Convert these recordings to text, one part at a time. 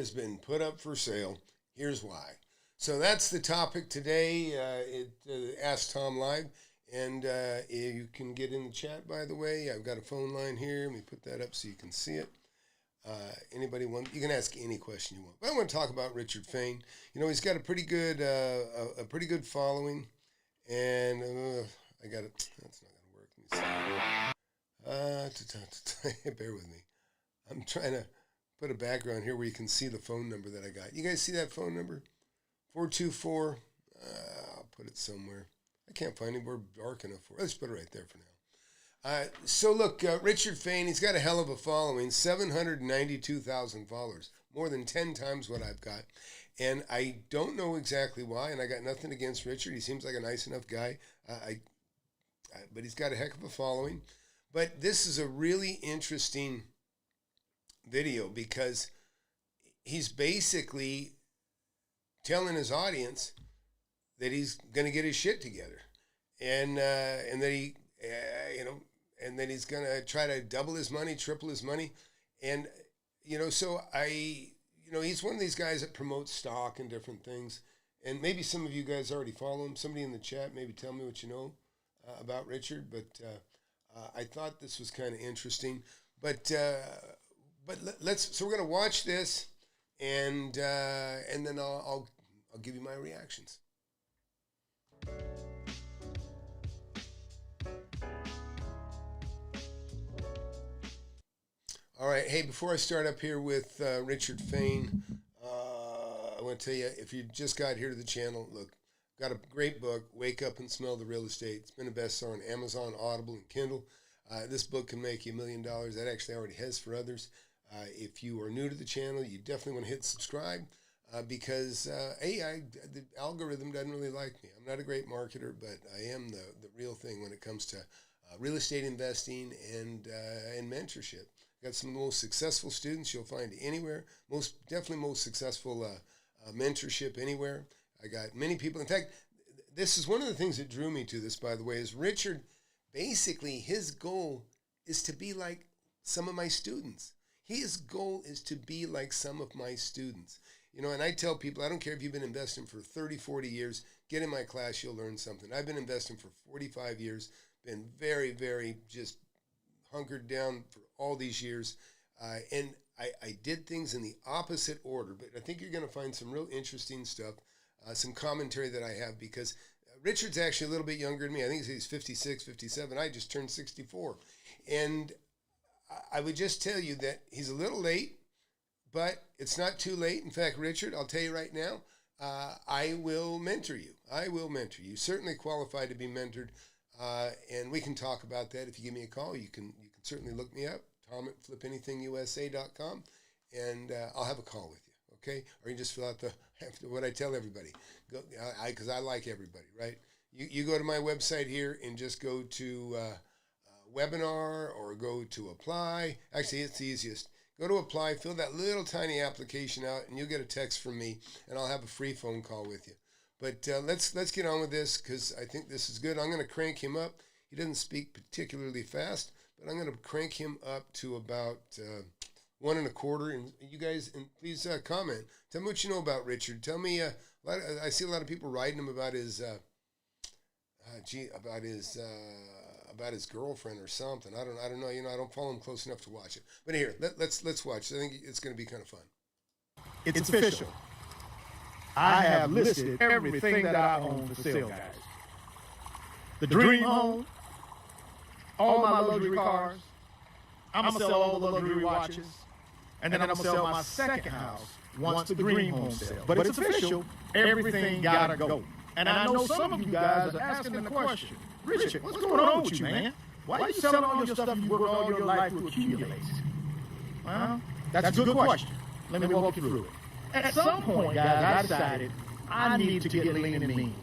has been put up for sale. Here's why. So that's the topic today. Ask Tom Live. And you can get in the chat, by the way. I've got a phone line here. Let me put that up so you can see it. Anybody want? You can ask any question you want. But I want to talk about Richard Fain. You know, he's got a pretty good following, and I got it. That's not going to work. Let me see. Bear with me. I'm trying to put a background here where you can see the phone number that I got. You guys see that phone number? 424. I'll put it somewhere. I can't find anywhere dark enough for it. Let's put it right there for now. So look, Richard Fain, he's got a hell of a following, 792,000 followers, more than 10 times what I've got. And I don't know exactly why, and I got nothing against Richard. He seems like a nice enough guy, but he's got a heck of a following. But this is a really interesting video because he's basically telling his audience that he's going to get his shit together, and that he, and then he's going to try to double his money, triple his money. And, so he's one of these guys that promotes stock and different things. And maybe some of you guys already follow him. Somebody in the chat, maybe tell me what you know about Richard. But I thought this was kind of interesting. But so we're going to watch this, and then I'll give you my reactions. All right, hey, before I start up here with Richard Fain, I want to tell you, if you just got here to the channel, look, I've got a great book, Wake Up and Smell the Real Estate. It's been a bestseller on Amazon, Audible, and Kindle. This book can make you $1 million. That actually already has for others. If you are new to the channel, you definitely want to hit subscribe because, the algorithm doesn't really like me. I'm not a great marketer, but I am the real thing when it comes to real estate investing and mentorship. Got some of the most successful students you'll find anywhere. Definitely most successful mentorship anywhere. I got many people. In fact, this is one of the things that drew me to this, by the way, is Richard, basically his goal is to be like some of my students. His goal is to be like some of my students. And I tell people, I don't care if you've been investing for 30, 40 years, get in my class, you'll learn something. I've been investing for 45 years, been very, very just hunkered down for all these years, and I did things in the opposite order, but I think you're going to find some real interesting stuff, some commentary that I have, because Richard's actually a little bit younger than me. I think he's 56, 57. I just turned 64, and I would just tell you that he's a little late, but it's not too late. In fact, Richard, I'll tell you right now, I will mentor you. I will mentor you. Certainly qualified to be mentored. And we can talk about that. If you give me a call, you can certainly look me up, Tom at FlipAnythingUSA.com, and I'll have a call with you, okay? Or you just fill out what I tell everybody, because I like everybody, right? You go to my website here and just go to webinar or go to apply. Actually, it's the easiest. Go to apply, fill that little tiny application out, and you'll get a text from me, and I'll have a free phone call with you. But let's get on with this because I think this is good. I'm going to crank him up. He doesn't speak particularly fast, but I'm going to crank him up to about 1 1/4. And you guys, please comment. Tell me what you know about Richard. Tell me. I see a lot of people writing him about his about his girlfriend or something. I don't know. I don't follow him close enough to watch it. But here, let's watch. I think it's going to be kind of fun. It's official. I have listed everything that I own for sale, guys. The dream home, all my luxury cars, I'm going to sell all the luxury watches, and then I'm going to sell my second house once the dream home sells. But it's official, everything got to go. And I know some of you guys are asking the question, Richard, what's going on with you, man? Why are you selling all your stuff you worked all your life to accumulate? Well, that's a good question. Let me walk you through it. At some point, guys, I decided I need to get lean and mean.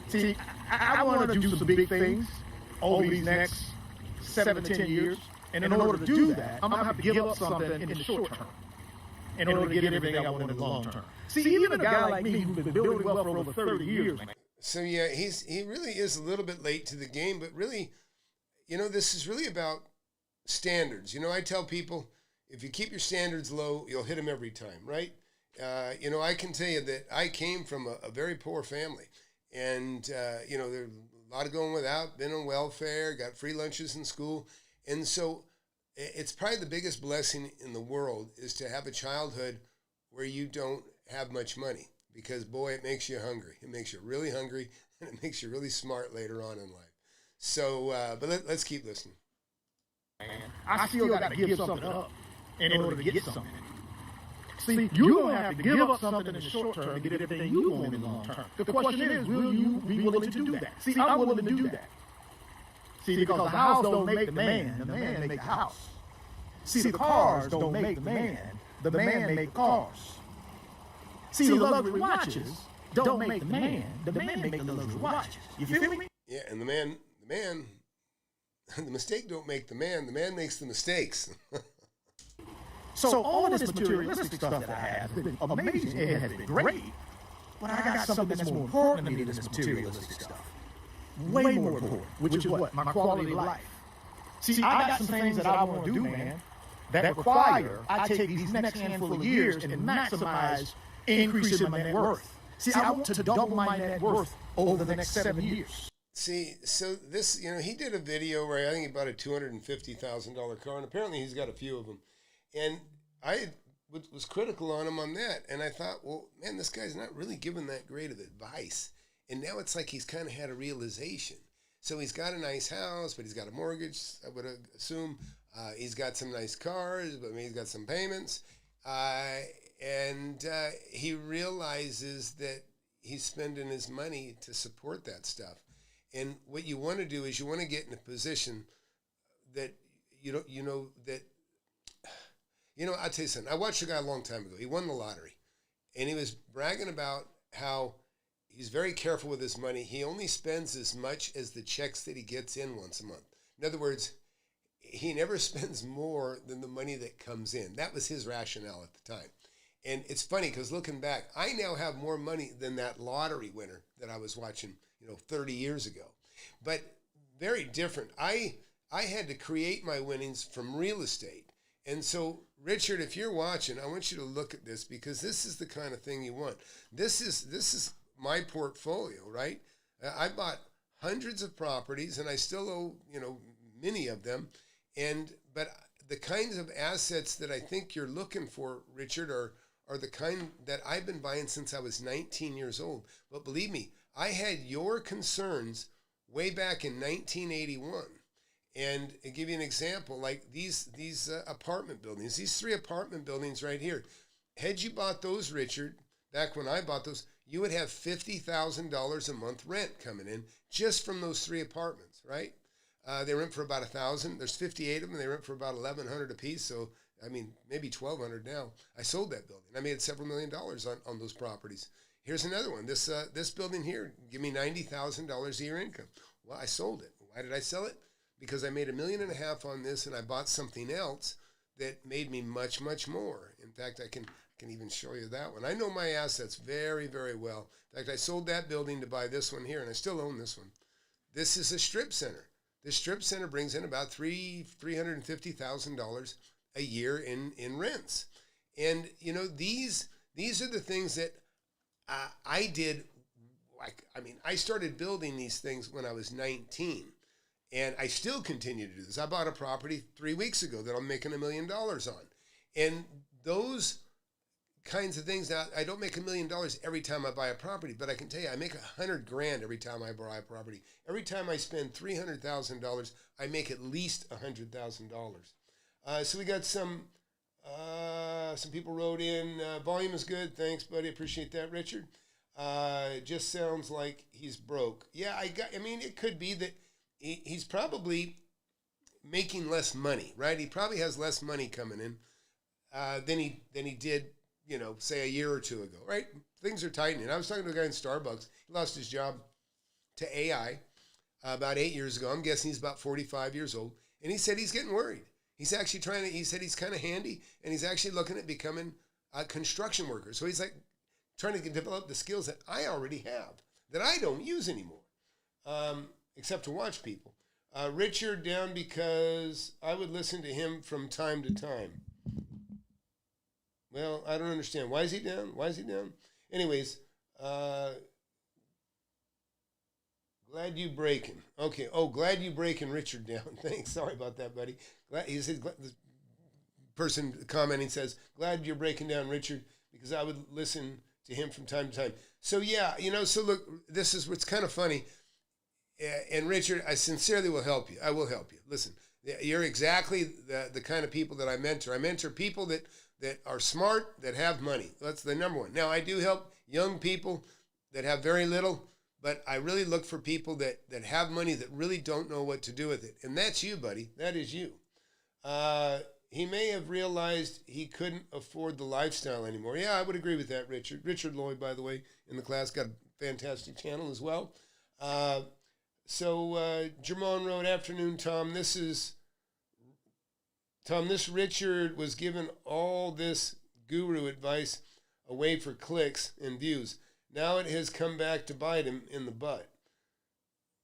See, I want to do some big things over these next 7 to 10 years. And in order to do that, I'm going to have to give up something in the short term in order to get everything I want in the long term. See, even a guy like me who's been building wealth for over 30 years. So, yeah, he really is a little bit late to the game, but really, this is really about standards. I tell people, if you keep your standards low, you'll hit them every time, right? I can tell you that I came from a very poor family. And, there's a lot of going without, been on welfare, got free lunches in school. And so it's probably the biggest blessing in the world is to have a childhood where you don't have much money. Because, boy, it makes you hungry. It makes you really hungry, and it makes you really smart later on in life. So, but let's keep listening. I still got to give something up in order to get something. See, you're going to have to give up something in the short term to get everything you want in the long term. The question is, will you be willing to do that? See, I'm willing to do that. See, because the house don't make the man make the house. See, the cars don't make the man make the cars. See, the luxury watches don't make the man make the luxury watches. You feel me? Yeah, and the mistake don't make the man makes the mistakes. So all of this materialistic stuff that I have has been amazing. It has been great. But I got something that's more important to me than this materialistic stuff. Way more important, which is what? My quality of life. See, I got some things that I want to do, man, that require I take these next handful of years and maximize increasing my net worth. See, I want to double my net worth over the next 7 years. See, so this, he did a video where I think he bought a $250,000 car, and apparently he's got a few of them. And I was critical on him on that. And I thought, well, man, this guy's not really giving that great of advice. And now it's like he's kind of had a realization. So he's got a nice house, but he's got a mortgage, I would assume. He's got some nice cars, but maybe he's got some payments. And he realizes that he's spending his money to support that stuff. And what you want to do is you want to get in a position that, I'll tell you something. I watched a guy a long time ago. He won the lottery. And he was bragging about how he's very careful with his money. He only spends as much as the checks that he gets in once a month. In other words, he never spends more than the money that comes in. That was his rationale at the time. And it's funny because looking back, I now have more money than that lottery winner that I was watching, 30 years ago. But very different. I had to create my winnings from real estate. And so, Richard, if you're watching, I want you to look at this because this is the kind of thing you want. This is my portfolio, right? I bought hundreds of properties and I still owe, many of them. But the kinds of assets that I think you're looking for, Richard, are the kind that I've been buying since I was 19 years old. But believe me, I had your concerns way back in 1981. And I'll give you an example, like these apartment buildings, these 3 apartment buildings right here. Had you bought those, Richard, back when I bought those, you would have $50,000 a month rent coming in just from those 3 apartments, right? They rent for about $1,000. There's 58 of them. They rent for about $1,100 a piece. So, maybe $1,200 now. I sold that building. I made several $1 million on those properties. Here's another one. This building here, give me $90,000 a year income. Well, I sold it. Why did I sell it? Because I made $1.5 million on this, and I bought something else that made me much, much more. In fact, I can even show you that one. I know my assets very, very well. In fact, I sold that building to buy this one here, and I still own this one. This is a strip center. This strip center brings in about $350,000 a year in rents. And, these are the things that I did. I started building these things when I was 19. And I still continue to do this. I bought a property 3 weeks ago that I'm making $1 million on. And those kinds of things, now I don't make $1 million every time I buy a property, but I can tell you I make $100,000 every time I buy a property. Every time I spend $300,000, I make at least $100,000. So we got some people wrote in, volume is good. Thanks, buddy. Appreciate that, Richard. It just sounds like he's broke. Yeah, it could be that he's probably making less money, right? He probably has less money coming in than he did, say a year or two ago, right? Things are tightening. I was talking to a guy in Starbucks. He lost his job to AI about 8 years ago. I'm guessing he's about 45 years old. And he said he's getting worried. He's actually he said he's kind of handy, and he's actually looking at becoming a construction worker. So he's like trying to develop the skills that I already have, that I don't use anymore. Except to watch people. Richard down because I would listen to him from time to time. Well, I don't understand. Why is he down? Why is he down? Anyways, glad you breaking. Okay. Oh, glad you breaking Richard down. Thanks. Sorry about that, buddy. He said, the person commenting says, glad you're breaking down Richard because I would listen to him from time to time. So yeah, so look, this is what's kind of funny. And Richard, I sincerely will help you. I will help you. Listen, you're exactly the kind of people that I mentor. I mentor people that are smart, that have money. That's the number one. Now, I do help young people that have very little, but I really look for people that have money that really don't know what to do with it. And that's you, buddy. That is you. He may have realized he couldn't afford the lifestyle anymore. Yeah, I would agree with that, Richard. Richard Lloyd, by the way, in the class, got a fantastic channel as well. Jermon wrote, afternoon, Tom. This Richard was given all this guru advice away for clicks and views. Now it has come back to bite him in the butt.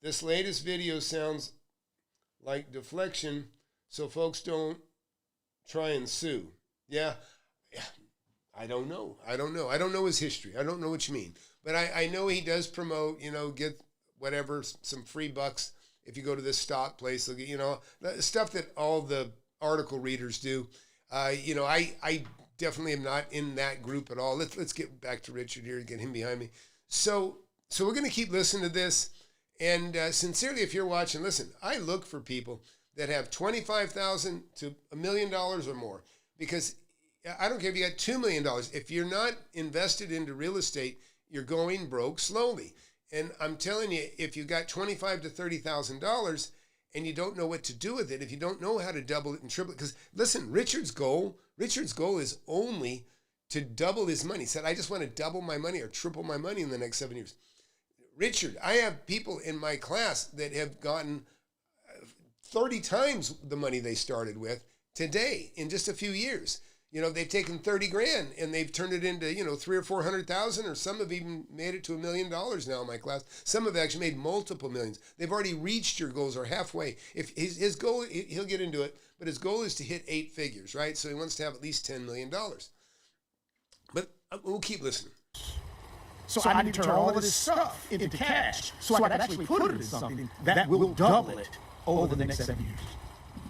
This latest video sounds like deflection, so folks don't try and sue. Yeah, I don't know. I don't know his history. I don't know what you mean. But I know he does promote, get whatever, some free bucks if you go to this stock place. They'll get, the stuff that all the article readers do. I definitely am not in that group at all. Let's get back to Richard here and get him behind me. So we're going to keep listening to this. And sincerely, if you're watching, listen, I look for people that have $25,000 to $1 million or more, because I don't care if you got $2 million. If you're not invested into real estate, you're going broke slowly. And I'm telling you, if you got $25,000 to $30,000 and you don't know what to do with it, if you don't know how to double it and triple it, because listen, Richard's goal is only to double his money. He said, I just want to double my money or triple my money in the next 7 years. Richard, I have people in my class that have gotten 30 times the money they started with today in just a few years. They've taken 30 grand and they've turned it into, 300,000 or 400,000, or some have even made it to $1 million now in my class. Some have actually made multiple millions. They've already reached your goals or halfway. If his goal, he'll get into it, but his goal is to hit 8 figures, right? So he wants to have at least $10 million. But we'll keep listening. So I need to turn all of this stuff into cash so I can actually put it into something that will double it over the next 7 years.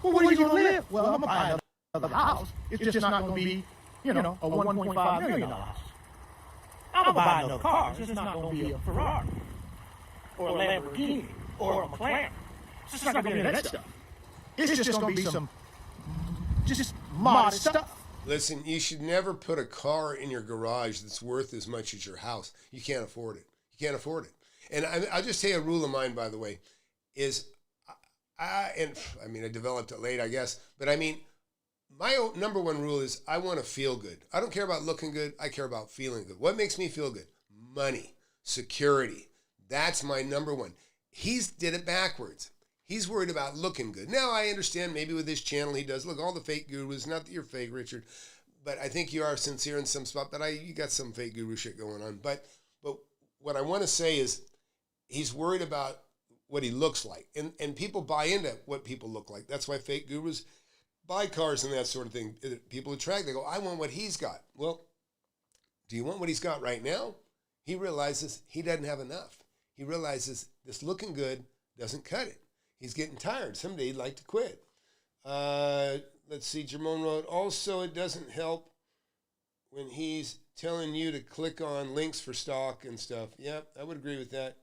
Well, where are you going to live? Well, I'm going to buy another house. It's just not going to be, a $1.5 million house. I'm going to buy another car. It's just not going to be a Ferrari or a Lamborghini or a McLaren. It's just not going to be any of that stuff. It's just going to be some just modest stuff. Listen, you should never put a car in your garage that's worth as much as your house. You can't afford it. You can't afford it. And I'll just tell you a rule of mine, by the way, is I developed it late, I guess, but my number one rule is I want to feel good. I don't care about looking good. I care about feeling good. What makes me feel good? Money, security. That's my number one. He's did it backwards. He's worried about looking good. Now, I understand maybe with this channel he does. Look, all the fake gurus, not that you're fake, Richard, but I think you are sincere in some spot, but you got some fake guru shit going on. But what I want to say is he's worried about what he looks like. And people buy into what people look like. That's why fake gurus buy cars and that sort of thing. People attract, they go, I want what he's got. Well, do you want what he's got right now? He realizes he doesn't have enough. He realizes this looking good doesn't cut it. He's getting tired. Someday he'd like to quit. Let's see, Jermon wrote, also it doesn't help when he's telling you to click on links for stock and stuff. Yeah, I would agree with that.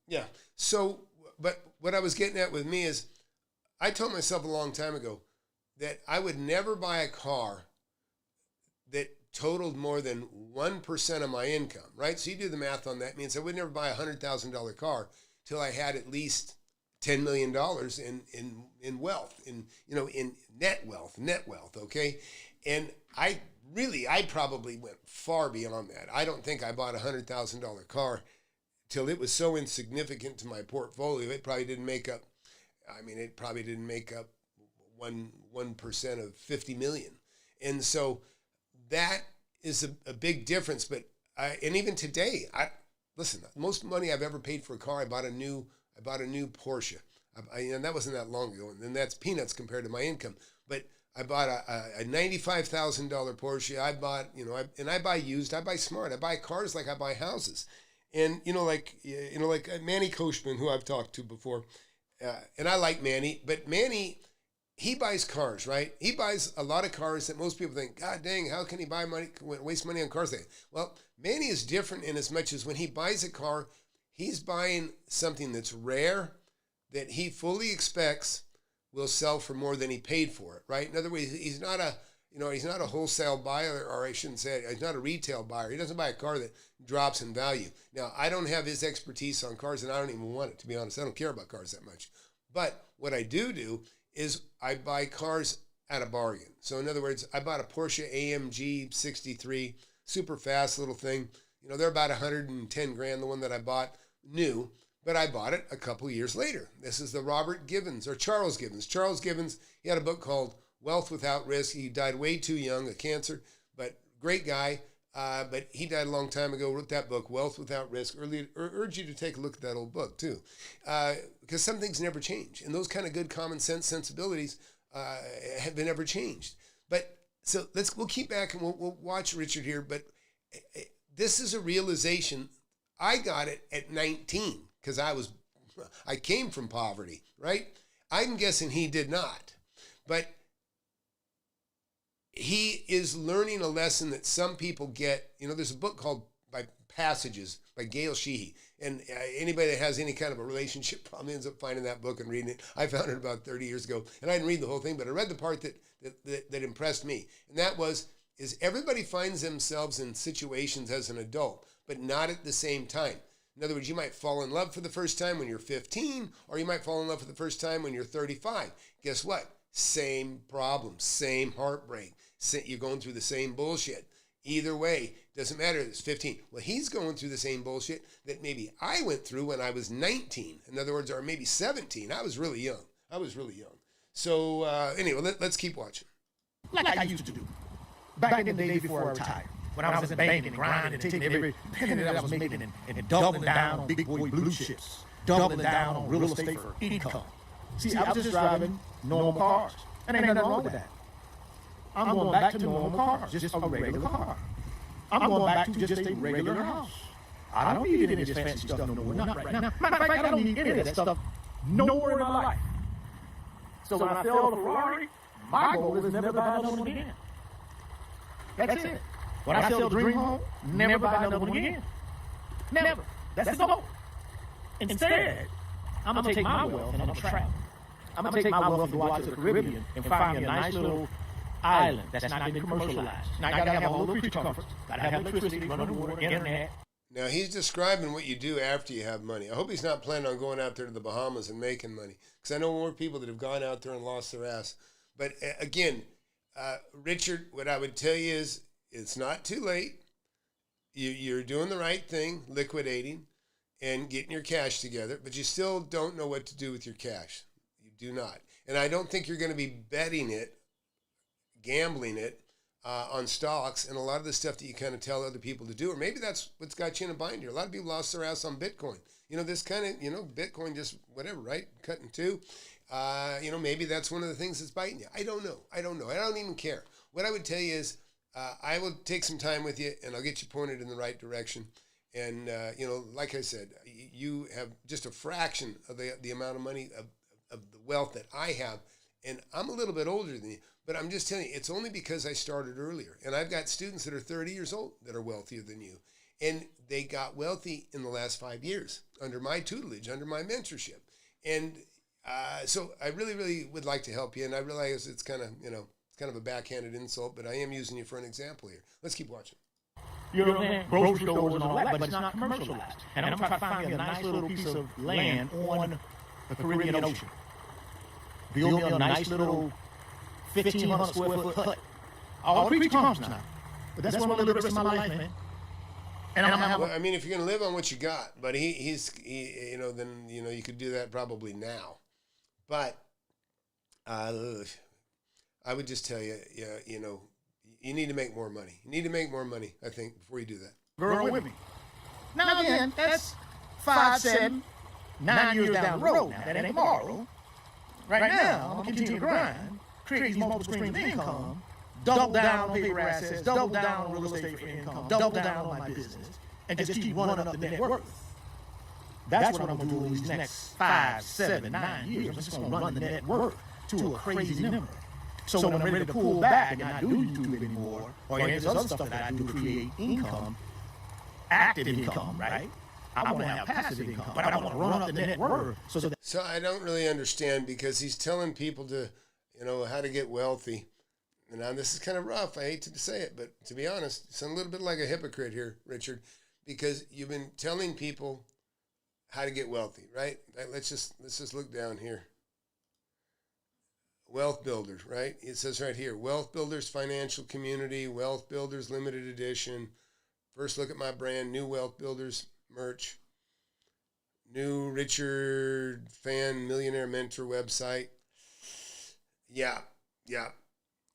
Yeah. So, but what I was getting at with me is I told myself a long time ago that I would never buy a car that totaled more than 1% of my income, right? So you do the math on that. It means I would never buy a $100,000 car till I had at least $10 million in wealth, in net wealth, okay? And I probably went far beyond that. I don't think I bought a $100,000 car till it was so insignificant to my portfolio. It probably didn't make up 1% of 50 million. And so that is a big difference. But and even today, listen, most money I've ever paid for a car, I bought a new Porsche. And that wasn't that long ago. And that's peanuts compared to my income. But I bought a $95,000 Porsche. I bought, and I buy used. I buy smart. I buy cars like I buy houses. And, like Manny Koshman, who I've talked to before, and I like Manny, but Manny, he buys cars, right? He buys a lot of cars that most people think, God dang, how can he waste money on cars? Well, Manny is different in as much as when he buys a car, he's buying something that's rare, that he fully expects will sell for more than he paid for it, right? In other words, he's not a wholesale buyer, or I shouldn't say it, he's not a retail buyer. He doesn't buy a car that drops in value. Now, I don't have his expertise on cars, and I don't even want it, to be honest. I don't care about cars that much. But what I do is I buy cars at a bargain. So in other words, I bought a Porsche AMG 63, super fast little thing. They're about 110 grand, the one that I bought new, but I bought it a couple years later. This is the Charles Gibbons. Charles Gibbons, he had a book called Wealth Without Risk. He died way too young, of cancer, but great guy. But he died a long time ago, wrote that book, Wealth Without Risk. Urge you to take a look at that old book too, because some things never change. And those kind of good common sense sensibilities have been never changed. But so we'll keep back and we'll watch Richard here. But this is a realization. I got it at 19 because I came from poverty, right? I'm guessing he did not. But he is learning a lesson that some people get. There's a book called by Passages by Gail Sheehy. And anybody that has any kind of a relationship problem ends up finding that book and reading it. I found it about 30 years ago. And I didn't read the whole thing, but I read the part that impressed me. And that is everybody finds themselves in situations as an adult, but not at the same time. In other words, you might fall in love for the first time when you're 15, or you might fall in love for the first time when you're 35. Guess what? Same problem, same heartbreak. You're going through the same bullshit. Either way, doesn't matter if it's 15. Well, he's going through the same bullshit that maybe I went through when I was 19. In other words, or maybe 17. I was really young. So anyway, let's keep watching. Like I used to do back in the day before I retired. When I was in banking and grinding and taking every penny that I was making and doubling down on big boy blue chips, doubling down on real estate for income. See, I was just driving normal cars, and ain't nothing wrong with that. I'm going back to normal cars, just a regular car. I'm going back to just a regular house. I don't need any of this fancy stuff no more, not right now. Matter of fact, I don't need any of that stuff nowhere in my life. So when I sell the Ferrari, my goal is never buy another one again. That's it. When I sell the dream home, never buy another one again. Never. That's the goal. Instead, I'm going to take my wealth and I'm going to travel. I'm going to take my wealth and go out to the Caribbean and find me a nice little island that's not been commercialized. Now, I got to have all the creature comforts. Got to have electricity, run underwater, internet. Now, he's describing what you do after you have money. I hope he's not planning on going out there to the Bahamas and making money, because I know more people that have gone out there and lost their ass. But again, Richard, what I would tell you is it's not too late. You're doing the right thing, liquidating and getting your cash together, but you still don't know what to do with your cash. You do not. And I don't think you're going to be betting it, gambling it on stocks and a lot of the stuff that you kind of tell other people to do. Or maybe that's what's got you in a binder. A lot of people lost their ass on Bitcoin. This kind of, Bitcoin just whatever, right? Cut in two. Maybe that's one of the things that's biting you. I don't know. I don't even care. What I would tell you is I will take some time with you and I'll get you pointed in the right direction. And, like I said, you have just a fraction of the amount of money, of the wealth that I have. And I'm a little bit older than you, but I'm just telling you, it's only because I started earlier. And I've got students that are 30 years old that are wealthier than you. And they got wealthy in the last 5 years under my tutelage, under my mentorship. And so I really, really would like to help you. And I realize it's kind of, it's kind of a backhanded insult, but I am using you for an example here. Let's keep watching. You know what I'm saying? Grocery stores and all that, but it's not commercialized. And I'm trying to find me a nice little piece of land on the Caribbean Ocean. Build me a nice little 1,500 square foot hut. All creature comforts now. But that's what I'm going to live the rest of my life, man. And well, I mean, if you're going to live on what you got, but then you could do that probably now. But I would just tell you, you need to make more money. You need to make more money, I think, before you do that. Girl with me. Now again, that's 5, 7, 9 years down the road. Now, that ain't tomorrow. Right now, I'm going to continue to grind. create these multiple streams of income, double down on paper assets, double down on real estate for income, double down on my business, and just keep running up the net worth. That's what I'm going to do in these next 5, 7, 9 years. I'm just going to run the net worth to a crazy number. So when I'm ready to pull back and not do YouTube anymore, or any of this other stuff that I do to create income, active income, right? I want to have passive income, but I want to run up the net worth. So I don't really understand, because he's telling people to, how to get wealthy. And now this is kind of rough. I hate to say it, but to be honest, it's a little bit like a hypocrite here, Richard, because you've been telling people how to get wealthy, right? Let's just look down here. Wealth Builders, right? It says right here, Wealth Builders Financial Community, Wealth Builders Limited Edition. First look at my brand, new Wealth Builders merch, new Richard Fain Millionaire Mentor website. Yeah.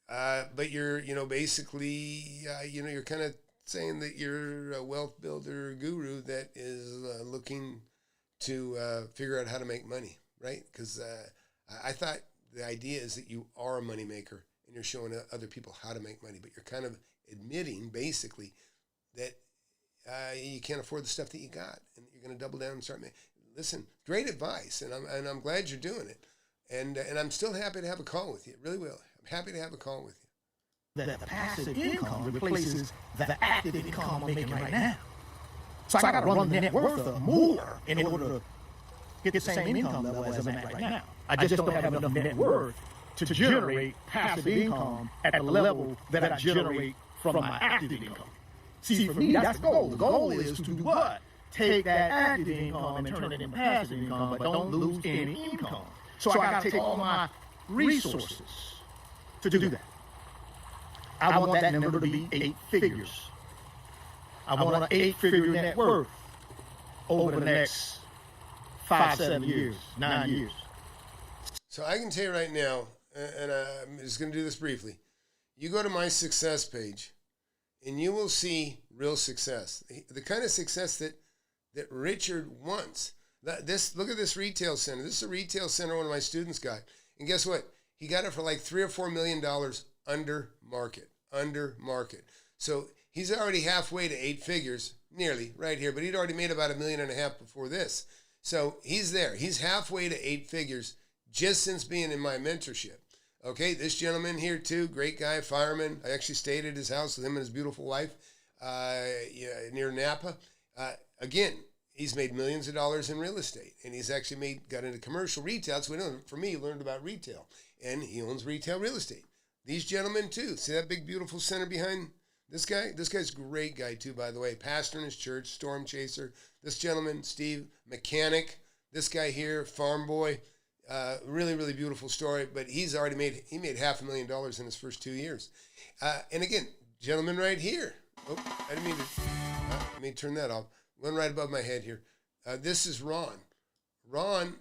But you're, basically, you're kind of saying that you're a wealth builder guru that is looking to figure out how to make money, right? Because I thought the idea is that you are a money maker and you're showing other people how to make money, but you're kind of admitting basically that you can't afford the stuff that you got, and you're going to double down and start making. Listen, great advice, and I'm glad you're doing it, and I'm still happy to have a call with you. Really will. I'm happy to have a call with you. That the passive income replaces the active income I'm making right now. So I got to run the net worth of more in order to get the same income level as I'm at right now. I just don't have enough net worth to generate passive income at the level that I generate from my active income. See, for me, that's the goal. The goal is to do what? Take that active income and turn it into passive income, but don't lose any income. So I got to take all my resources to do that. I want that number to be 8 figures. I want an 8-figure net worth over the next 5, 7 years, 9 years. So I can tell you right now, and I'm just going to do this briefly. You go to my success page, and you will see real success. The kind of success that Richard wants. Look at this retail center. This is a retail center one of my students got. And guess what? He got it for like $3 or $4 million under market. So he's already halfway to 8 figures, nearly, right here. But he'd already made about $1.5 million before this. So he's there. He's halfway to 8 figures just since being in my mentorship. Okay, this gentleman here too, great guy, fireman. I actually stayed at his house with him and his beautiful wife near Napa. Again, he's made millions of dollars in real estate, and he's actually got into commercial retail. So for me, he learned about retail, and he owns retail real estate. These gentlemen too. See that big, beautiful center behind this guy? This guy's a great guy too, by the way. Pastor in his church, storm chaser. This gentleman, Steve, mechanic. This guy here, farm boy. Really, really beautiful story, but he's already made $500,000 in his first 2 years. And again, gentleman right here. Oh, I didn't mean to. Let me turn that off. One right above my head here. This is Ron. Ron,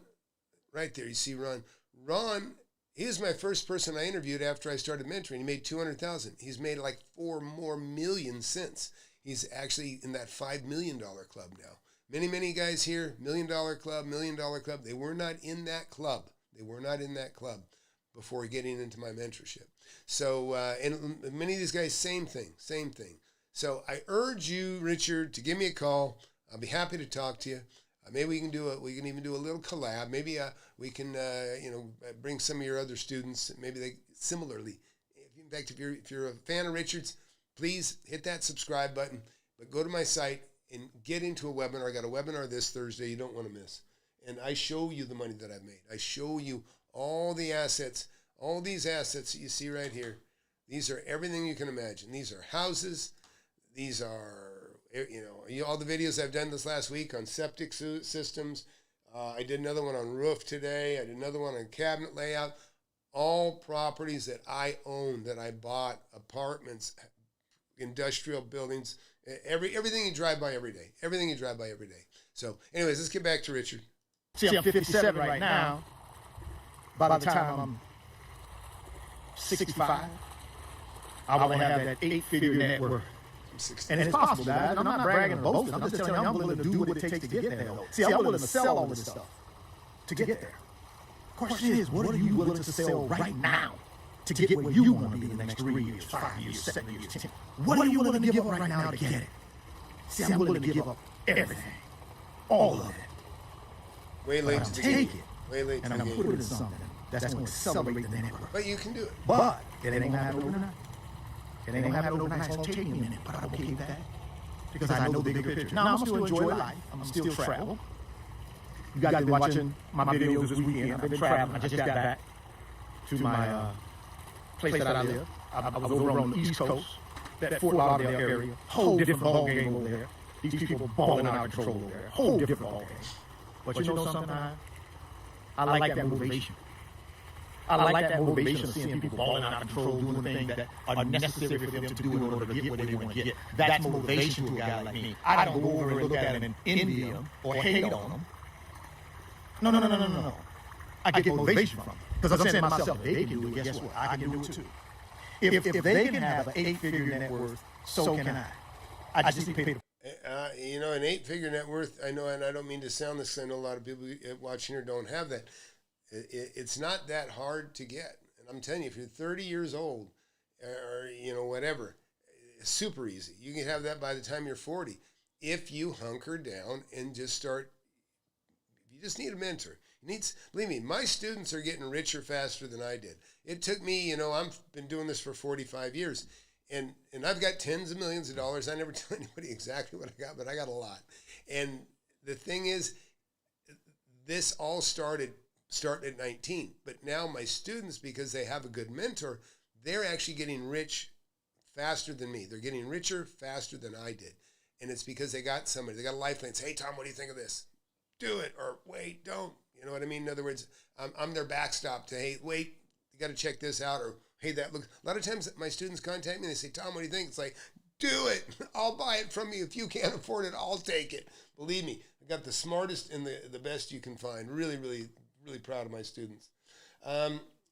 right there. You see Ron. Ron, he was my first person I interviewed after I started mentoring. He made $200,000. He's made like $4 more million since. He's actually in that $5 million club now. Many guys here, $1 million club, they were not in that club. Before getting into my mentorship. So, and many of these guys, same thing. So I urge you, Richard, to give me a call. I'll be happy to talk to you. Maybe we can even do a little collab. Maybe we can, bring some of your other students. Maybe they similarly. In fact, if you're a fan of Richard's, please hit that subscribe button. But go to my site and get into a webinar. I got a webinar this Thursday you don't want to miss. And I show you the money that I've made. I show you all the assets, all these assets that you see right here. These are everything you can imagine. These are houses. These are, all the videos I've done this last week on septic systems. I did another one on roof today. I did another one on cabinet layout. All properties that I own, that I bought, apartments, industrial buildings, everything you drive by every day. So anyways, let's get back to Richard. See, I'm 57 right now. By the time I'm 65, I want to have that 8-figure net worth. And it's possible, guys. I'm not bragging or boasting. I'm just telling you I'm willing to do what it takes to get there. See, I'm willing to sell all this stuff to get there. The question is, what are you willing to sell right now to get where you want to be in the next 3 years, 5 years, 7 years, 10. What are you willing to give up right now to get it? See, I'm willing to give up everything, all of it. Way late to the game. Take it, Way late and to I'm the gonna put it game. in something that's going to accelerate the network. But you can do it. But it ain't gonna happen overnight. It ain't gonna happen overnight. It's gonna take me a minute, but I'm okay with that because I know the bigger picture. Now I'm still enjoy life. I'm still travel. You guys been watching my videos this weekend. I've been traveling. I just got back to my place that I live. I was over on the East Coast, that Fort Lauderdale area. Whole different ball game over there. These people balling out of control over there. Whole different ball game. But you know something? I like that motivation. I like that motivation of seeing people balling out of control, doing the things that are necessary for them to do in order to get where they want to get. That's motivation to a guy like me. I don't go over and look at him and envy him or hate on him. No. I get motivation from it. Because I'm saying to myself, if they can do it, guess what? I can do it too. If they can have an 8-figure net worth, so can I. I just need to pay the you know, an 8-figure net worth, I know, and I don't mean to sound this, 'cause I know a lot of people watching here don't have that. It's not that hard to get. And I'm telling you, if you're 30 years old or, you know, whatever, it's super easy. You can have that by the time you're 40. If you hunker down and just start, you just need a mentor. Believe me, my students are getting richer faster than I did. It took me, you know, I've been doing this for 45 years. And I've got tens of millions of dollars. I never tell anybody exactly what I got, but I got a lot. And the thing is, this all started at 19. But now my students, because they have a good mentor, they're actually getting rich faster than me. They're getting richer faster than I did. And it's because they got somebody. They got a lifeline. Say, hey, Tom, what do you think of this? Do it, or wait, don't. You know what I mean? In other words, I'm their backstop to, hey, wait, you got to check this out, or hey, that look. A lot of times my students contact me and they say, Tom, what do you think? It's like, do it. I'll buy it from you. If you can't afford it, I'll take it. Believe me, I got the smartest and the best you can find. Really, really, really proud of my students.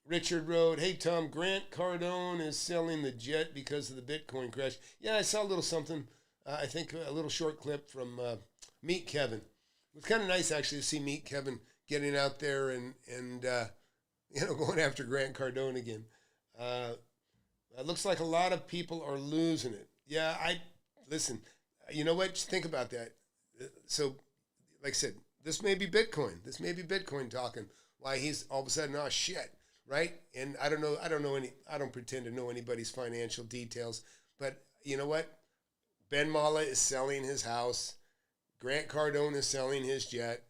Richard Road, hey, Tom, Grant Cardone is selling the jet because of the Bitcoin crash. Yeah, I saw a little something, I think a little short clip from Meet Kevin. It was kind of nice, actually, to see Meet Kevin getting out there and you know, going after Grant Cardone again. It looks like a lot of people are losing it. Yeah, listen, you know what? Think about that. So, like I said, this may be Bitcoin. This may be Bitcoin talking. Why he's all of a sudden, oh shit, right? And I don't pretend to know anybody's financial details, but you know what? Ben Mala is selling his house. Grant Cardone is selling his jet.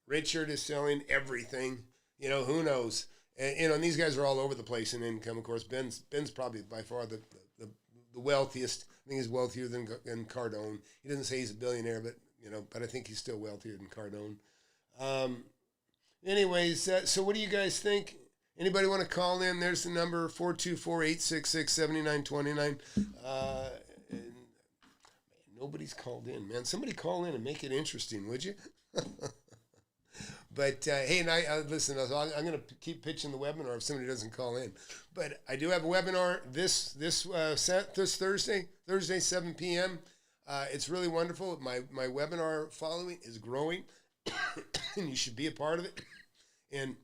Richard is selling everything. You know, who knows? And, you know, and these guys are all over the place in income. Of course, Ben's probably by far the wealthiest. I think he's wealthier than Cardone. He doesn't say he's a billionaire, but you know, but I think he's still wealthier than Cardone. Anyways, so what do you guys think? Anybody want to call in? There's the number, 424-866-7929. Nobody's called in, man. Somebody call in and make it interesting, would you? But, hey, and listen, I'm going to keep pitching the webinar if somebody doesn't call in. But I do have a webinar this Thursday, 7 p.m. It's really wonderful. My webinar following is growing, and you should be a part of it. And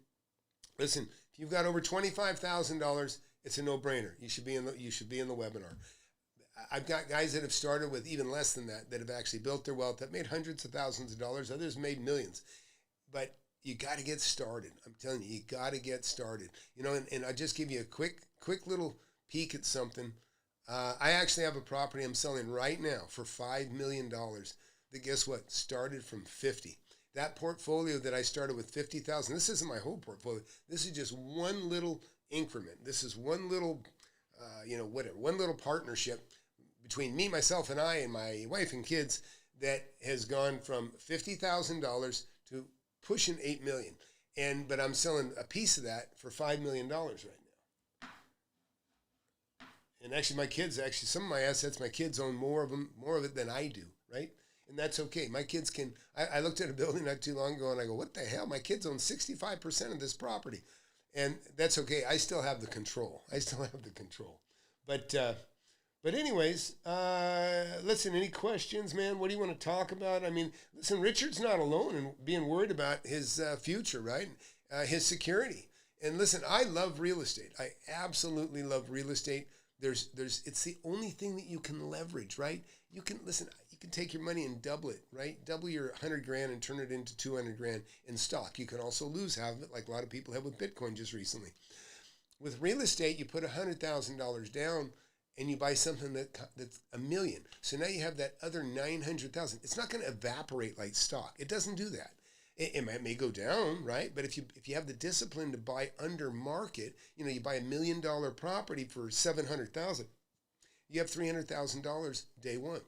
listen, if you've got over $25,000, it's a no-brainer. You should be in the webinar. I've got guys that have started with even less than that have actually built their wealth, that made hundreds of thousands of dollars. Others made millions. But you got to get started. I'm telling you, you got to get started. You know, and I'll just give you a quick little peek at something. I actually have a property I'm selling right now for $5 million that, guess what, started from 50. That portfolio that I started with 50,000, this isn't my whole portfolio. This is just one little increment. This is one little, one little partnership between me, myself, and I, and my wife and kids that has gone from $50,000 to pushing $8 million. But I'm selling a piece of that for $5 million right now. And actually, some of my assets, my kids own more of it than I do, right? And that's okay. My kids can, I looked at a building not too long ago and I go, what the hell? My kids own 65% of this property. And that's okay. I still have the control. But anyways, listen, any questions, man? What do you want to talk about? I mean, listen, Richard's not alone in being worried about his future, right? His security. And listen, I love real estate. I absolutely love real estate. It's the only thing that you can leverage, right? You can take your money and double it, right? Double your 100 grand and turn it into 200 grand in stock. You can also lose half of it, like a lot of people have with Bitcoin just recently. With real estate, you put $100,000 down and you buy something that's $1 million. So now you have that other 900,000. It's not going to evaporate like stock. It doesn't do that. It may go down, right? But if you have the discipline to buy under market, you buy $1 million property for $700,000, you have $300,000 day one.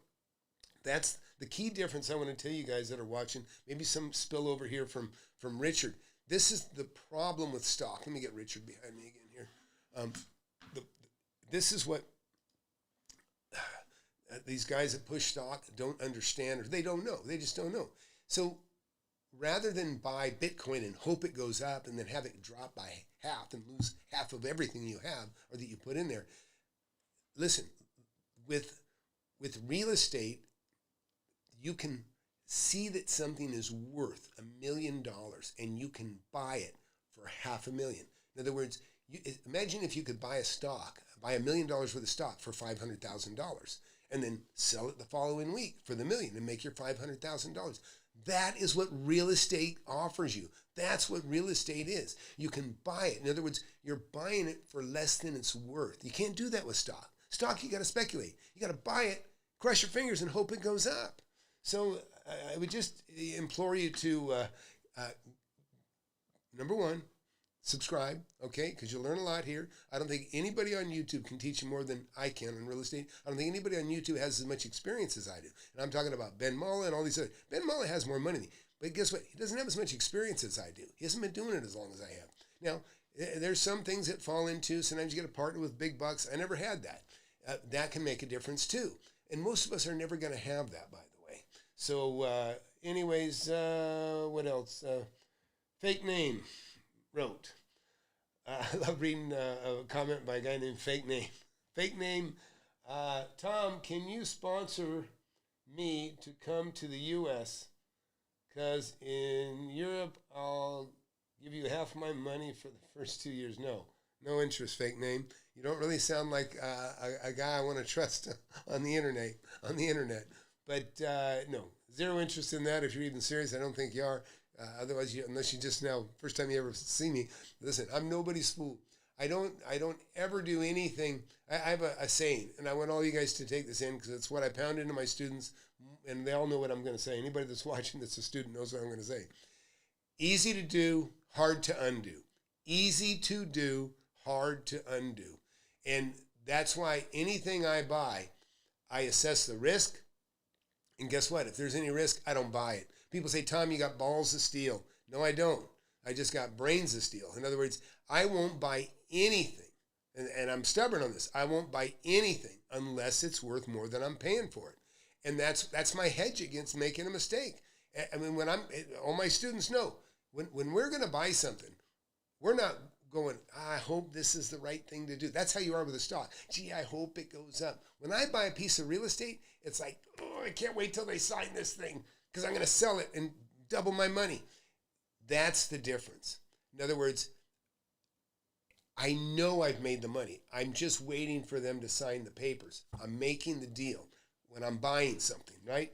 That's the key difference I want to tell you guys that are watching. Maybe some spillover here from Richard. This is the problem with stock. Let me get Richard behind me again here. This is what these guys that push stock don't understand, or they don't know. They just don't know. So rather than buy Bitcoin and hope it goes up and then have it drop by half and lose half of everything you have or that you put in there, listen, with real estate, you can see that something is worth $1 million and you can buy it for $500,000. In other words, imagine if you could buy $1 million worth of stock for $500,000 and then sell it the following week for the $1 million and make your $500,000. That is what real estate offers you. That's what real estate is. You can buy it. In other words, you're buying it for less than it's worth. You can't do that with stock. Stock, you got to speculate. You got to buy it, cross your fingers, and hope it goes up. So I would just implore you to, number one, subscribe, okay, because you'll learn a lot here. I don't think anybody on YouTube can teach you more than I can on real estate. I don't think anybody on YouTube has as much experience as I do. And I'm talking about Ben Malla and all these other. Ben Malla has more money than me. But guess what? He doesn't have as much experience as I do. He hasn't been doing it as long as I have. Now, there's some things that fall into. Sometimes you get a partner with big bucks. I never had that. That can make a difference too. And most of us are never going to have that, by the way. So anyways, what else? Fake Name wrote. I love reading a comment by a guy named Fake Name. Fake Name, Tom, can you sponsor me to come to the U.S.? Because in Europe, I'll give you half my money for the first 2 years. No interest, Fake Name. You don't really sound like a guy I want to trust on the internet. But no, zero interest in that. If you're even serious, I don't think you are. Otherwise, unless you just now, first time you ever see me, listen, I'm nobody's fool. I don't ever do anything. I have a saying, and I want all you guys to take this in because it's what I pound into my students, and they all know what I'm going to say. Anybody that's watching that's a student knows what I'm going to say. Easy to do, hard to undo. Easy to do, hard to undo. And that's why anything I buy, I assess the risk, and guess what? If there's any risk, I don't buy it. People say, Tom, you got balls of steel. No, I don't. I just got brains of steel. In other words, I won't buy anything, and I'm stubborn on this. I won't buy anything unless it's worth more than I'm paying for it. And that's my hedge against making a mistake. I mean, all my students know, when we're going to buy something, we're not going, I hope this is the right thing to do. That's how you are with a stock. Gee, I hope it goes up. When I buy a piece of real estate, it's like, oh, I can't wait till they sign this thing because I'm going to sell it and double my money. That's the difference. In other words, I know I've made the money. I'm just waiting for them to sign the papers. I'm making the deal when I'm buying something, right?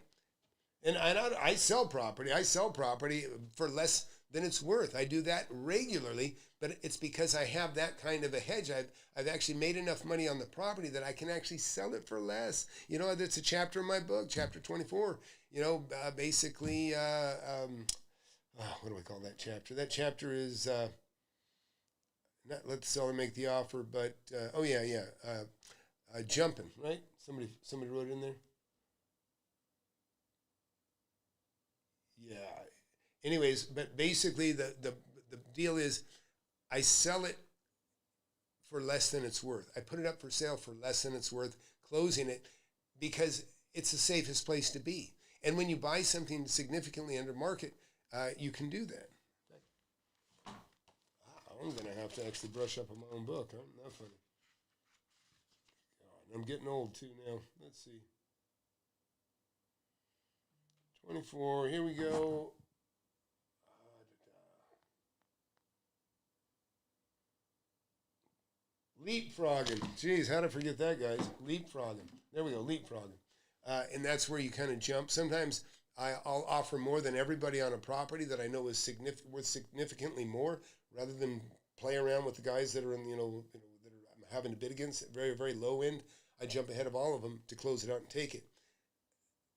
And I sell property. I sell property for less than it's worth. I do that regularly, but it's because I have that kind of a hedge. I've actually made enough money on the property that I can actually sell it for less. You know, that's a chapter in my book, chapter 24. You know, basically, what do I call that chapter? That chapter is not let the seller make the offer, but jumping, right? Somebody wrote it in there. Yeah. Anyways, but basically the deal is I sell it for less than it's worth. I put it up for sale for less than it's worth, closing it because it's the safest place to be. And when you buy something significantly under market, you can do that. I'm going to have to actually brush up on my own book. Isn't that funny? God, I'm getting old too now. Let's see. 24, here we go. Leapfrogging. Jeez, how did I forget that, guys? Leapfrogging. There we go, leapfrogging. And that's where you kind of jump. Sometimes I'll offer more than everybody on a property that I know is worth significantly more, rather than play around with the guys that are in, that I'm having to bid against at very, very low end. I jump ahead of all of them to close it out and take it,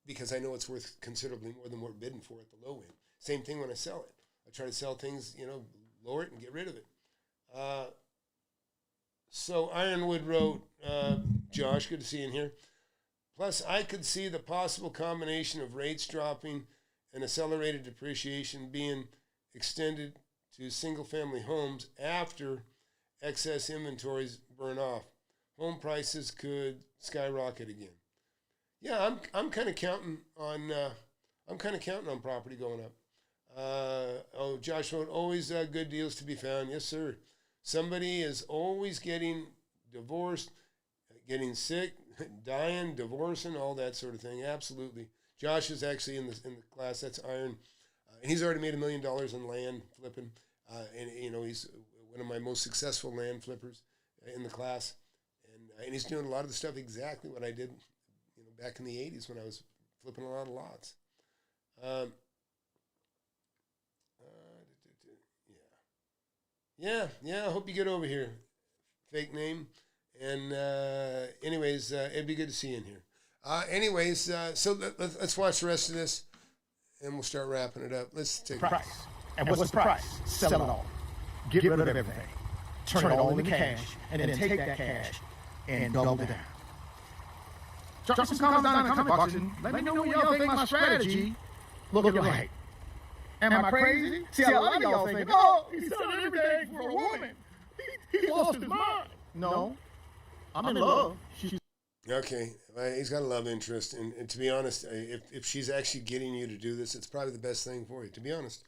because I know it's worth considerably more than we're bidding for at the low end. Same thing when I sell it. I try to sell things, lower it and get rid of it. So Ironwood wrote, Josh, good to see you in here. Plus, I could see the possible combination of rates dropping and accelerated depreciation being extended to single-family homes after excess inventories burn off. Home prices could skyrocket again. Yeah, I'm kind of counting on property going up. Josh wrote, always good deals to be found. Yes, sir. Somebody is always getting divorced, getting sick, dying, divorcing, all that sort of thing. Absolutely. Josh is actually in the class. That's Iron, and he's already made $1 million in land flipping. And he's one of my most successful land flippers in the class, and he's doing a lot of the stuff exactly what I did, back in the '80s when I was flipping a lot of lots. Yeah. I hope you get over here. Fake name. And anyways, it'd be good to see you in here. So let's watch the rest of this, and we'll start wrapping it up. Let's take price. And what's the price? Sell it all. Get rid of everything. Turn it all into cash, and then take that cash and double it down. Drop some comments down in the comment box and let me know what y'all think my strategy look like. Am I crazy? See, a lot of y'all thinking, he's selling everything for a woman. He lost his mind. No, I'm in love. Okay, he's got a love interest, and to be honest, if she's actually getting you to do this, it's probably the best thing for you, to be honest.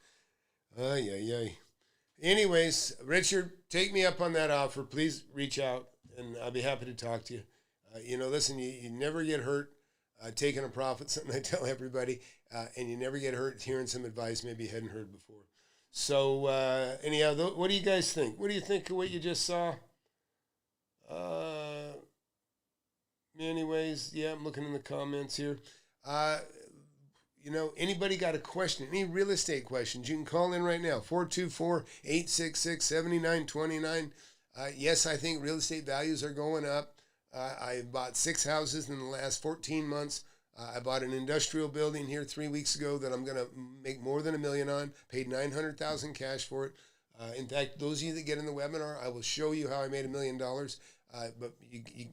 Anyways, Richard, take me up on that offer. Please reach out, and I'll be happy to talk to you. Listen, you never get hurt taking a profit, something I tell everybody, and you never get hurt hearing some advice maybe you hadn't heard before. So, anyhow, what do you guys think? What do you think of what you just saw? Anyways, yeah, I'm looking in the comments here. Anybody got a question, any real estate questions, you can call in right now, 424-866-7929. Yes, I think real estate values are going up. I bought 6 houses in the last 14 months. I bought an industrial building here 3 weeks ago that I'm going to make more than $1 million on, paid $900,000 cash for it. In fact, those of you that get in the webinar, I will show you how I made $1 million. But you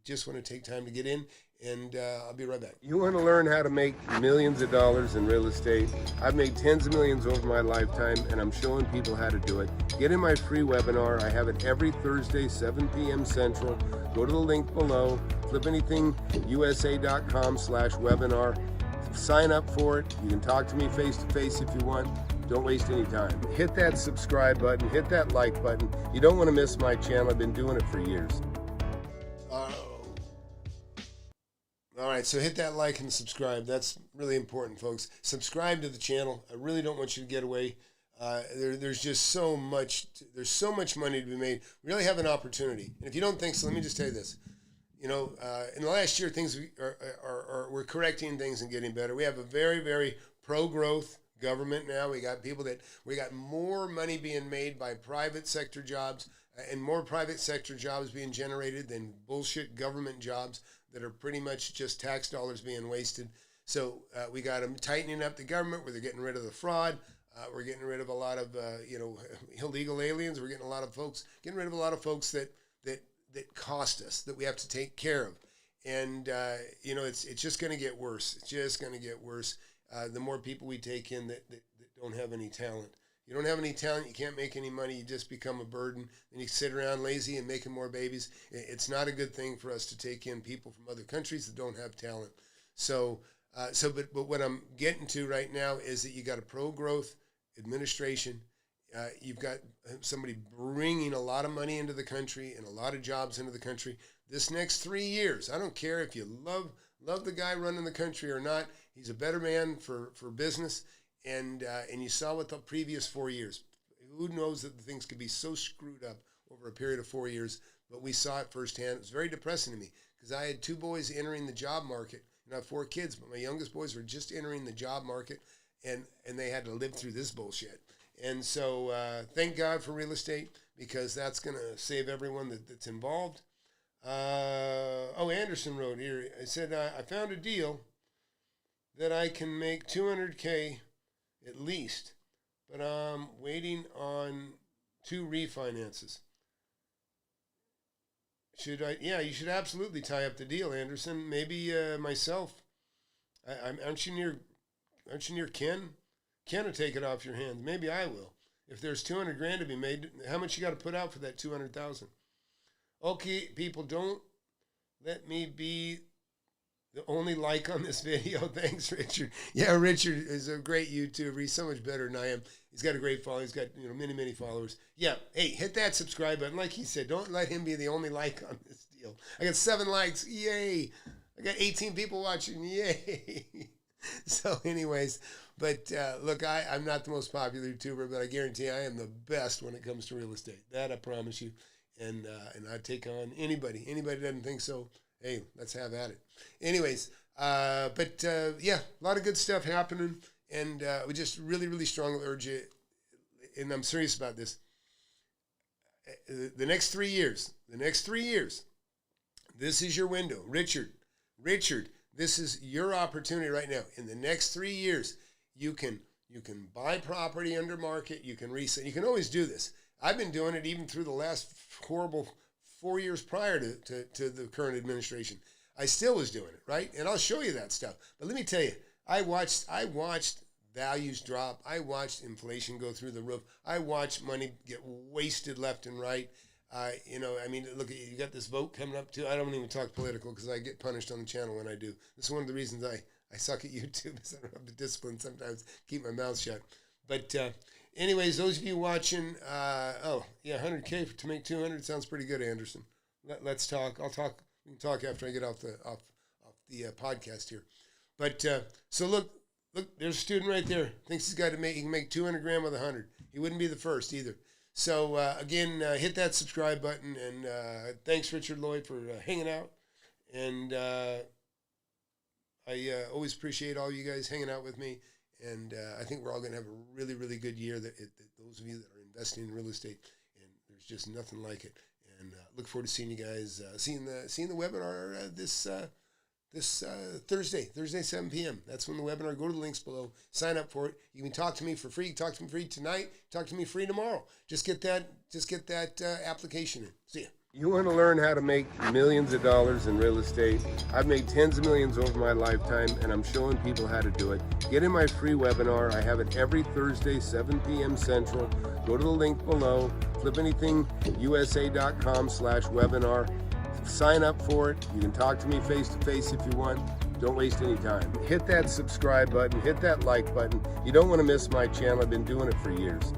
just want to take time to get in, and I'll be right back. You want to learn how to make millions of dollars in real estate? I've made tens of millions over my lifetime, and I'm showing people how to do it. Get in my free webinar. I have it every Thursday, 7 p.m. Central. Go to the link below, FlipAnythingUSA.com/webinar. Sign up for it. You can talk to me face-to-face if you want. Don't waste any time. Hit that subscribe button. Hit that like button. You don't want to miss my channel. I've been doing it for years. All right, so hit that like and subscribe. That's really important, folks. Subscribe to the channel. I really don't want you to get away. There's just so much. There's so much money to be made. We really have an opportunity. And if you don't think so, let me just tell you this. In the last year, things we're correcting things and getting better. We have a very, very pro-growth government now. We got more money being made by private sector jobs and more private sector jobs being generated than bullshit government jobs that are pretty much just tax dollars being wasted. So we got them tightening up the government where they're getting rid of the fraud. We're getting rid of a lot of illegal aliens. We're getting rid of a lot of folks that cost us, that we have to take care of. And it's just going to get worse. It's just going to get worse. The more people we take in that don't have any talent. You don't have any talent, you can't make any money, you just become a burden, and you sit around lazy and making more babies. It's not a good thing for us to take in people from other countries that don't have talent. But what I'm getting to right now is that you got a pro-growth administration. You've got somebody bringing a lot of money into the country and a lot of jobs into the country. This next 3 years, I don't care if you love the guy running the country or not, he's a better man for business. And you saw what the previous 4 years. Who knows that the things could be so screwed up over a period of 4 years? but we saw it firsthand. It was very depressing to me because I had 2 boys entering the job market. I have 4 kids, but my youngest boys were just entering the job market, and they had to live through this bullshit. And so thank God for real estate, because that's going to save everyone that's involved. Anderson wrote here. I said, I found a deal that I can make $200K at least, but I'm waiting on 2 refinances. Should I? Yeah, you should absolutely tie up the deal, Anderson. Maybe myself. Aren't you near Ken? Ken will take it off your hands. Maybe I will. If there's $200,000 to be made, how much you got to put out for that $200,000? Okay, people, don't let me be the only like on this video. Thanks, Richard. Yeah, Richard is a great YouTuber. He's so much better than I am. He's got a great following. He's got many followers. Yeah, hey, hit that subscribe button. Like he said, don't let him be the only like on this deal. I got 7 likes. Yay. I got 18 people watching. Yay. So anyways, but look, I'm not the most popular YouTuber, but I guarantee I am the best when it comes to real estate. That I promise you. And I take on anybody. Anybody doesn't think so, hey, let's have at it. Anyways, yeah, a lot of good stuff happening, and we just really strongly urge you, and I'm serious about this. The next 3 years, this is your window. Richard, this is your opportunity right now. In the next 3 years, you can buy property under market. You can resell. You can always do this. I've been doing it even through the last horrible 4 years prior to the current administration. I still was doing it, right? And I'll show you that stuff. But let me tell you, I watched values drop. I watched inflation go through the roof. I watched money get wasted left and right. Look, you got this vote coming up too. I don't even talk political because I get punished on the channel when I do. This is one of the reasons I suck at YouTube, is I don't have the discipline sometimes to keep my mouth shut. But anyways, those of you watching, 100K to make 200 sounds pretty good, Anderson. Let's talk. We can talk after I get off the podcast here. But so look, there's a student right there. Thinks he can make 200 grand with 100. He wouldn't be the first either. So again, hit that subscribe button, and thanks, Richard Lloyd, for hanging out. And I always appreciate all you guys hanging out with me. And I think we're all going to have a really good year. Those of you that are investing in real estate, and there's just nothing like it. And look forward to seeing you guys, seeing the webinar this Thursday 7 p.m. That's when the webinar. Go to the links below, sign up for it. You can talk to me for free. Talk to me free tonight. Talk to me free tomorrow. Just get that application in. See ya. You want to learn how to make millions of dollars in real estate? I've made tens of millions over my lifetime, and I'm showing people how to do it. Get in my free webinar. I have it every Thursday, 7 p.m. Central. Go to the link below, FlipAnythingUSA.com/webinar. Sign up for it. You can talk to me face-to-face if you want. Don't waste any time. Hit that subscribe button. Hit that like button. You don't want to miss my channel. I've been doing it for years.